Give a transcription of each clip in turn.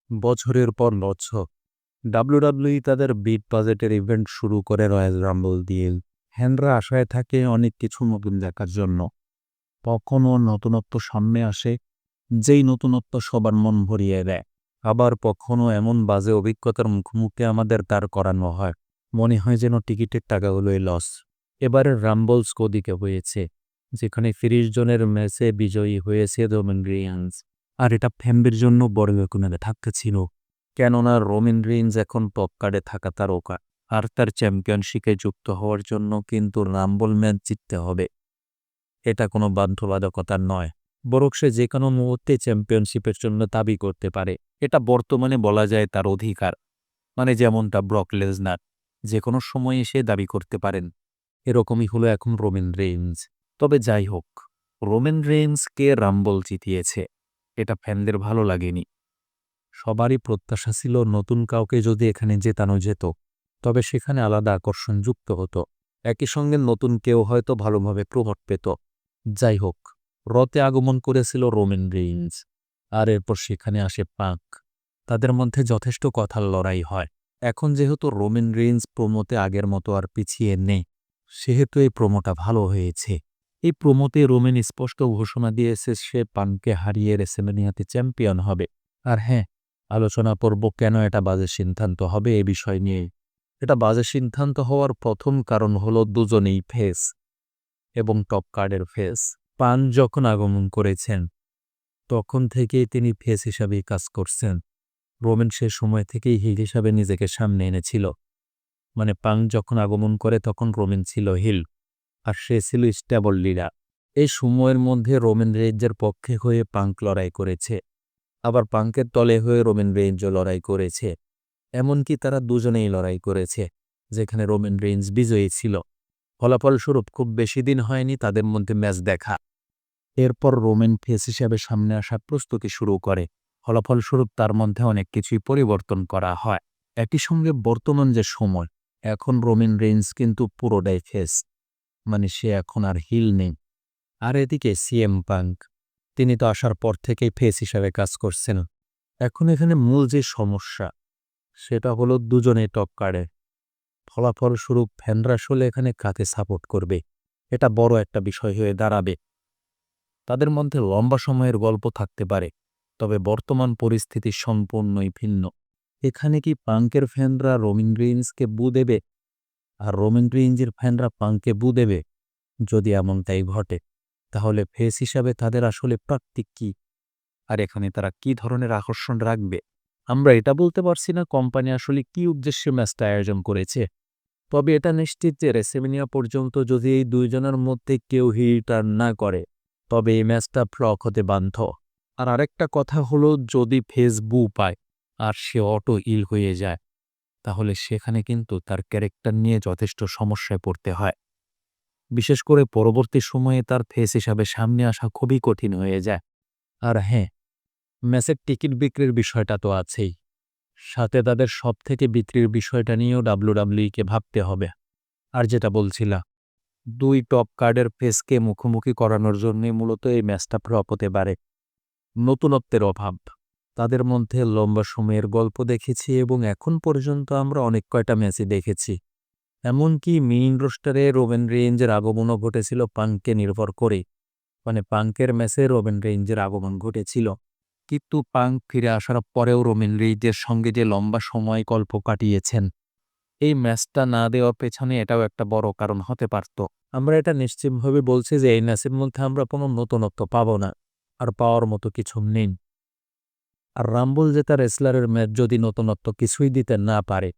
বছরের পর বছর ডাব্লিউডাব্লিউই তাদের বিগ বাজেটের ইভেন্ট শুরু করে রয়্যাল রাম্বল দিয়ে। ফ্যানরা আশায় থাকে অনেক কিছু নতুন দেখার জন্য। কখনো নতুনত্ব সামনে আসে, যেই নতুনত্ব সবার মন ভরিয়ে দেয়। আবার কখনো এমন বাজে অভিজ্ঞতার মুখোমুখি আমাদের দাঁড় করানো হয়, মনে হয় যেন টিকিটের টাকাগুলোই লস। এবারের রাম্বলস ওদিকে হয়েছে, যেখানে ৩০ জনের ম্যাচে বিজয়ী হয়েছে রোমান রিয়ান্স। আর এটা ফ্যানদের জন্য বড় রকমের ধাক্কা ছিল, কেননা রোমান রিন্স এখন টপ কার্ডে থাকা তারকা, আর তার চ্যাম্পিয়নশিপে যুক্ত হওয়ার জন্য কিন্তু রাম্বল ম্যাচ জিততে হবে। এটা কোনো বাধ্যবাধকতা নয়, বরং সে যে কোনো মুহূর্তে চ্যাম্পিয়নশিপের জন্য দাবি করতে পারে। এটা বর্তমানে বলা যায় তার অধিকার, মানে যেমনটা ব্রক লেসনার যে কোনো সময়ে সে দাবি করতে পারেন। এরকমই হলো এখন রোমান রেইন্স। তবে যাই হোক, রোমান রেইন্সকে রাম্বল জিতিয়েছে, এটা ফ্যানদের ভালো লাগেনি। সবারই প্রত্যাশা ছিল নতুন কাউকে যদি এখানে জেতানো যেত, তবে সেখানে আলাদা আকর্ষণ যুক্ত হতো, একই সঙ্গে নতুন কেউ হয়তো ভালোভাবে প্রভাব পেত। যাই হোক, রতে আগমন করেছিল রোমান রেইন্স, আর এরপর সেখানে আসে পাঙ্ক। তাদের মধ্যে যথেষ্ট কথার লড়াই হয়। এখন যেহেতু রোমান রেইন্স প্রোমোতে আগের মতো আর পিছিয়ে নেই, সেহেতু এই প্রোমোটা ভালো হয়েছে। এই প্রোমোতে রোমান স্পষ্ট ঘোষণা দিয়েছে সে পাঙ্ককে হারিয়ে রেসেলম্যানিয়াতে চ্যাম্পিয়ন হবে। আর হ্যাঁ, আলোচনা করব কেন এটা বাজে সিদ্ধান্ত হবে এ বিষয় নিয়ে। এটা বাজে সিদ্ধান্ত হওয়ার প্রথম কারণ হলো দুজনেই ফেস, এবং টপ কার্ডের ফেস। পান যখন আগমন করেছেন তখন থেকেই তিনি ফেস হিসাবেই কাজ করছেন। রোমান সে সময় থেকেই হিল হিসাবে নিজেকে সামনে এনেছিল। মানে পাঙ্ক যখন আগমন করে তখন রোমান ছিল হিল, আর সে ছিল স্টেবল লিডার। এই সময়ের মধ্যে রোমান রেইন্সের পক্ষে হয়ে পাঙ্ক লড়াই করেছে, আবার পাঙ্কের দলে হয়ে রোমান রেইন্সও লড়াই করেছে। এমনকি তারা দুজনেই লড়াই করেছে, যেখানে রোমান রেইন্স বিজয়ী ছিল। ফলাফলস্বরূপ খুব বেশি দিন হয়নি তাদের মধ্যে ম্যাচ দেখা। এরপর রোমান ফেস হিসাবে সামনে আসার প্রস্তুতি শুরু করে। ফলাফলস্বরূপ তার মধ্যে অনেক কিছুই পরিবর্তন করা হয়। একই সঙ্গে বর্তমান যে সময়, এখন রোমান রেইন্স কিন্তু পুরোটাই ফেস, মানে সে এখন আর হিল নেই। আর এদিকে সিএম পাঙ্ক, তিনি তো আসার পর থেকেই ফেস হিসাবে কাজ করছেন। এখন এখানে মূল যে সমস্যা, সেটা হলো দুজনেই টপ কার্ডে। ফলাফলস্বরূপ ফ্যানরা আসলে এখানে কাকে সাপোর্ট করবে, এটা বড় একটা বিষয় হয়ে দাঁড়াবে। তাদের মধ্যে লম্বা সময়ের গল্প থাকতে পারে, তবে বর্তমান পরিস্থিতি সম্পূর্ণই ভিন্ন। এখানে কি পাঙ্কের ফ্যানরা রোমান রেইন্সকে বু দেবে, আর রোমান রেইন্সের ফ্যানরা পাঙ্ককে বু দেবে? যদি এমনটাই ঘটে, তাহলে ফেস হিসাবে তাদের আসলে প্রাপ্তি কি, আর এখানে তারা কি ধরনের আকর্ষণ রাখবে? আমরা এটা বলতে পারছি না কোম্পানি আসলে কি উদ্দেশ্যে ম্যাচটা আয়োজন করেছে। তবে এটা নিশ্চিত যে রেসেলম্যানিয়া পর্যন্ত যদি এই দুইজনের মধ্যে কেউ হিল টার্ন না করে, তবে এই ম্যাচটা ফ্লপ হতে বাধ্য। আর আরেকটা কথা হলো, যদি ফেস বু পায় আর সে অটো ইল হয়ে যায়, তাহলে সেখানে কিন্তু তার ক্যারেক্টার নিয়ে যথেষ্ট সমস্যায় পড়তে হয়। বিশেষ করে পরবর্তী সময়ে তার ফেস হিসাবে সামনে আসা খুবই কঠিন হয়ে যায়। আর হ্যাঁ, ম্যাচের টিকিট বিক্রির বিষয়টা তো আছেই, সাথে তাদের সবথেকে বিক্রির বিষয়টা নিয়েও ডাব্লিউডাব্লিউইকে ভাবতে হবে। আর যেটা বলছিলাম, দুই টপ কার্ডের ফেসকে মুখোমুখি করানোর জন্যই মূলত এই ম্যাচটা ফ্লপ হতে পারে। নতুনত্বের অভাব, তাদের মধ্যে লম্বা সময়ের গল্প দেখেছি এবং এখন পর্যন্ত আমরা অনেক কয়টা ম্যাচই দেখেছি। এমনকি মেইন রোস্টারে রোমান রেইন্সের আগমনও ঘটেছিল পাঙ্ককে নির্ভর করে, মানে পাঙ্কের ম্যাচে রোমান রেইন্সের আগমন ঘটেছিল। কিন্তু পাঙ্ক ফিরে আসার পরেও রোমান রেইন্সের সঙ্গে যে লম্বা সময় গল্প কাটিয়েছেন, এই ম্যাচটা না দেওয়ার পেছনে এটাও একটা বড় কারণ হতে পারত। আমরা এটা নিশ্চিতভাবে বলছি যে এই ম্যাচের মধ্যে আমরা কোনো নতুনত্ব পাবো না, আর পাওয়ার মতো কিছু নেই। আর রাম্বল জেতা রেসলারের ম্যাচ যদি নতুনত্ব কিছুই দিতে না পারে,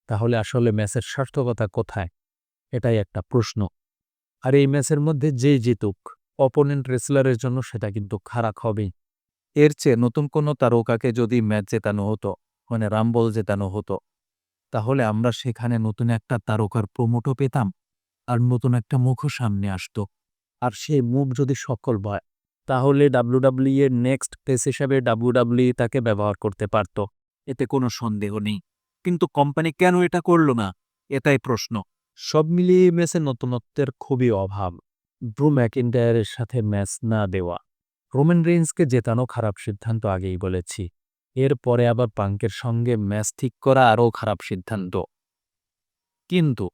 তাহলে আসলে ম্যাচের সার্থকতা কোথায়, এটাই একটা প্রশ্ন। আর এই ম্যাচের মধ্যে যেই জিতুক, অপোনেন্ট রেসলারের জন্য সেটা কিন্তু খারাপ হবেই। এর চেয়ে নতুন কোনো তারকাকে যদি ম্যাচ জেতানো হতো, মানে রাম্বল জেতানো হতো, তাহলে আমরা সেখানে নতুন একটা তারকার প্রমোটও পেতাম, আর নতুন একটা মুখও সামনে আসতো। আর সেই মুভ যদি সফল হয়, তাহলে ডাব্লিউডাব্লিউই এর নেক্সট ফেস হিসাবে ডাব্লিউডাব্লিউই তাকে ব্যবহার করতে পারত, এতে কোনো সন্দেহ নেই। কিন্তু কোম্পানি কেন এটা করল না, এটাই প্রশ্ন। সব মিলিয়ে এই ম্যাচে নতুনত্বের খুবই অভাব। ড্রু ম্যাকিন্টায়ারের সাথে ম্যাচ না দেওয়া, রোমান রেইন্সকে জেতানো খারাপ সিদ্ধান্ত আগেই বলেছি। এরপরে আবার পাঙ্কের সঙ্গে ম্যাচ ঠিক করা আরও খারাপ সিদ্ধান্ত। কিন্তু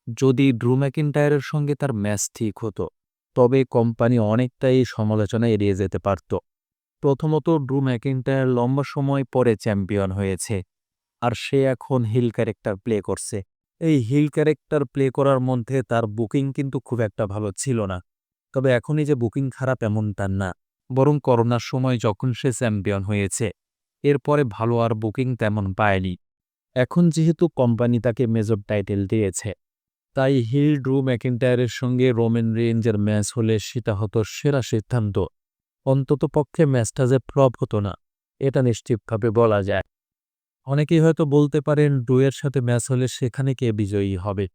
যদি ড্রু ম্যাকিন্টায়ারের সঙ্গে তার ম্যাচ ঠিক হতো, তবে কোম্পানি অনেকটাই সমালোচনা এড়িয়ে যেতে পারত। প্রথমত, ড্রু ম্যাকিন্টায়ার লম্বা সময় পরে চ্যাম্পিয়ন হয়েছে, আর সে এখন হিল ক্যারেক্টার প্লে করছে। এই হিল ক্যারেক্টার প্লে করার মধ্যে তার বুকিং কিন্তু খুব একটা ভালো ছিল না। তবে এখনই যে বুকিং খারাপ এমনটা না, বরং করোনার সময় যখন সে চ্যাম্পিয়ন হয়েছে, এরপরে ভালো আর বুকিং তেমন পায়নি। এখন যেহেতু কোম্পানি তাকে মেজর টাইটেল দিয়েছে, তাই হিল ড্রু ম্যাকিন্টায়ারের সঙ্গে রোমান রেঞ্জের ম্যাচ হলে সেটা হতো সেরা সিদ্ধান্ত। অন্ততপক্ষে ম্যাচটা যে ফ্লপ হতো না, এটা নিশ্চিতভাবে বলা যায়। অনেকেই হয়তো বলতে পারেন, ড্রুয়ের সাথে ম্যাচ হলে সেখানে কে বিজয়ী হবে,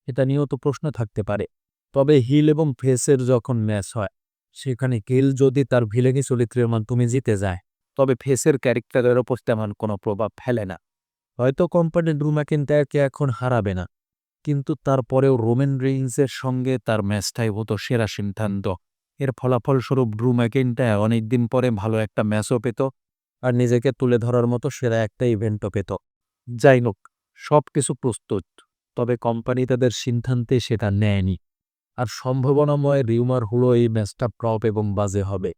এটা নিয়েও তো প্রশ্ন থাকতে পারে। তবে হিল এবং ফেসের যখন ম্যাচ হয়, সেখানে হিল যদি তার ভিলেনি চরিত্রের মাধ্যমে জিতে যায়, তবে ফেসের ক্যারেক্টারের ওপর তেমন কোনো প্রভাব ফেলে না। হয়তো কোম্পানি ড্রু ম্যাকিন্টায়ারকে এখন হারাবে না, কিন্তু তারপরেও রোমান রেইন্সের সঙ্গে তার ম্যাচটাই হতো সেরা সিদ্ধান্ত। এর ফলাফলস্বরূপ ড্রু ম্যাকিন্টায়ার অনেকদিন পরে ভালো একটা ম্যাচও পেত, আর নিজেকে তুলে ধরার মতো সেরা একটা ইভেন্টও পেত। যাই হোক, সব কিছু প্রস্তুত, তবে কোম্পানি তাদের সিদ্ধান্তে সেটা নেয়নি। আর সম্ভাবনাময় রিউমার হলো এই ম্যাচটা ফ্লপ এবং বাজে হবে।